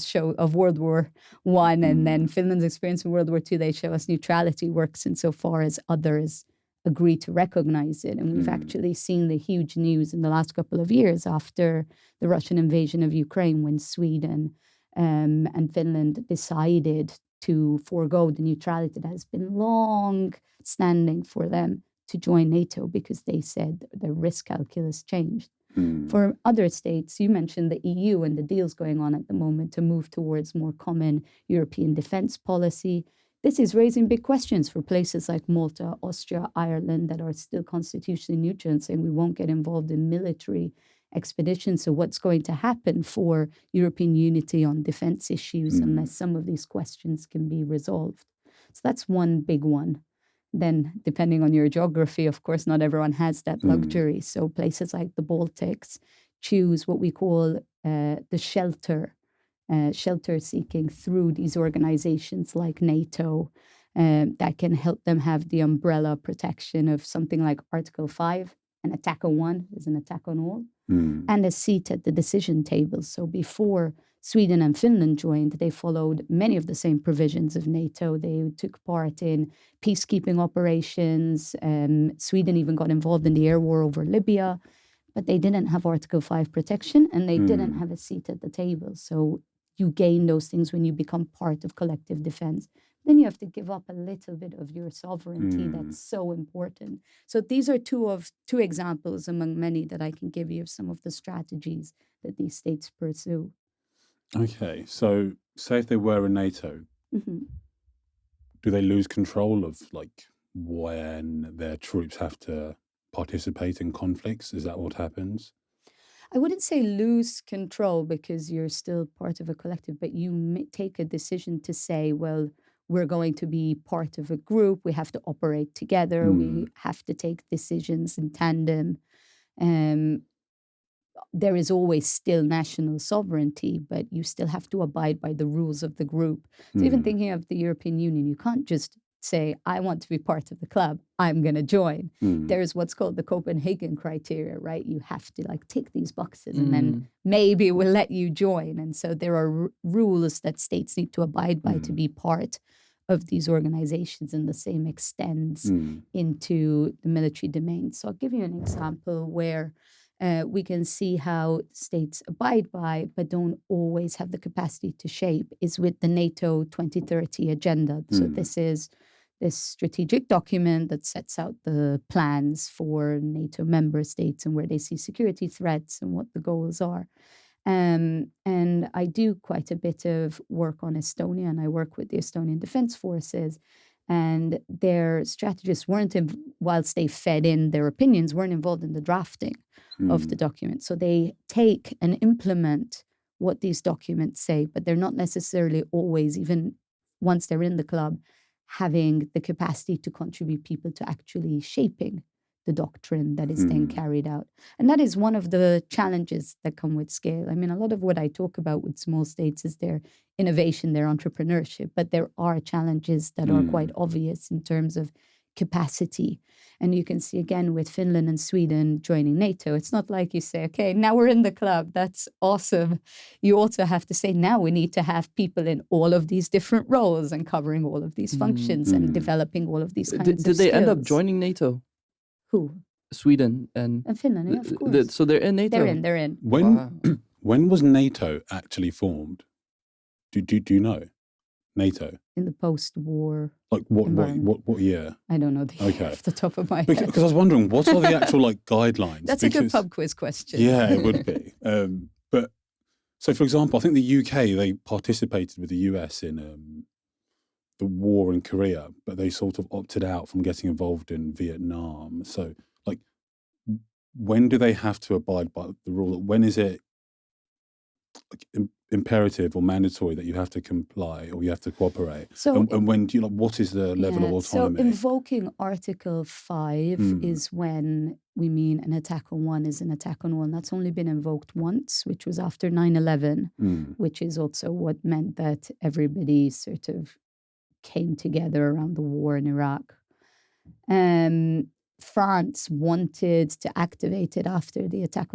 show of World War One, and then Finland's experience in World War Two, they show us neutrality works insofar as others agree to recognize it. And we've actually seen the huge news in the last couple of years after the Russian invasion of Ukraine, when Sweden and Finland decided to forego the neutrality that has been long standing for them to join NATO, because they said the risk calculus changed. For other states, you mentioned the EU and the deals going on at the moment to move towards more common European defense policy. This is raising big questions for places like Malta, Austria, Ireland that are still constitutionally neutral and saying we won't get involved in military expeditions. So what's going to happen for European unity on defense issues unless some of these questions can be resolved? So that's one big one. Then, depending on your geography, of course, not everyone has that luxury. So places like the Baltics choose what we call the shelter seeking through these organizations like NATO that can help them have the umbrella protection of something like Article 5, an attack on one is an attack on all, and a seat at the decision table. So before Sweden and Finland joined, they followed many of the same provisions of NATO. They took part in peacekeeping operations. Sweden even got involved in the air war over Libya, but they didn't have Article 5 protection, and they didn't have a seat at the table. So you gain those things when you become part of collective defense. Then you have to give up a little bit of your sovereignty. That's so important. So these are two examples among many that I can give you of some of the strategies that these states pursue. Okay, so say if they were in NATO, do they lose control of like when their troops have to participate in conflicts? Is that what happens? I wouldn't say lose control, because you're still part of a collective, but you take a decision to say, well, we're going to be part of a group. We have to operate together. We have to take decisions in tandem. There is always still national sovereignty, but you still have to abide by the rules of the group. So even thinking of the European Union, you can't just say, I want to be part of the club, I'm going to join. There's what's called the Copenhagen criteria, right? You have to like tick these boxes and then maybe we'll let you join. And so there are rules that states need to abide by to be part of these organizations, and the same extends into the military domain. So I'll give you an example where we can see how states abide by but don't always have the capacity to shape is with the NATO 2030 agenda. So this is this strategic document that sets out the plans for NATO member states and where they see security threats and what the goals are. And I do quite a bit of work on Estonia, and I work with the Estonian Defense Forces. And their strategists whilst they fed in their opinions, weren't involved in the drafting of the document. So they take and implement what these documents say, but they're not necessarily always, even once they're in the club, having the capacity to contribute people to actually shaping the doctrine that is then carried out. And that is one of the challenges that come with scale. I mean, a lot of what I talk about with small states is their innovation, their entrepreneurship, but there are challenges that are quite obvious in terms of capacity. And you can see again with Finland and Sweden joining NATO, it's not like you say, okay, now we're in the club, that's awesome. You also have to say, now we need to have people in all of these different roles and covering all of these functions and developing all of these kinds of skills. Did they end up joining NATO? Who? Sweden and Finland, yeah, of course. So they're in NATO? They're in. When was NATO actually formed? Do you know? NATO? In the post-war. Like what year? I don't know the year off the top of my head. Because I was wondering, what are the actual like guidelines? That's a good pub quiz question. Yeah, it would be. But so, for example, I think the UK, they participated with the US in the war in Korea, but they sort of opted out from getting involved in Vietnam. So, like, when do they have to abide by the rule? When is it like imperative or mandatory that you have to comply or you have to cooperate? So, and when do you what is the level of autonomy? So invoking Article 5 is when we mean an attack on one is an attack on all. And that's only been invoked once, which was after 9/11, which is also what meant that everybody sort of came together around the war in Iraq. France wanted to activate it after the attack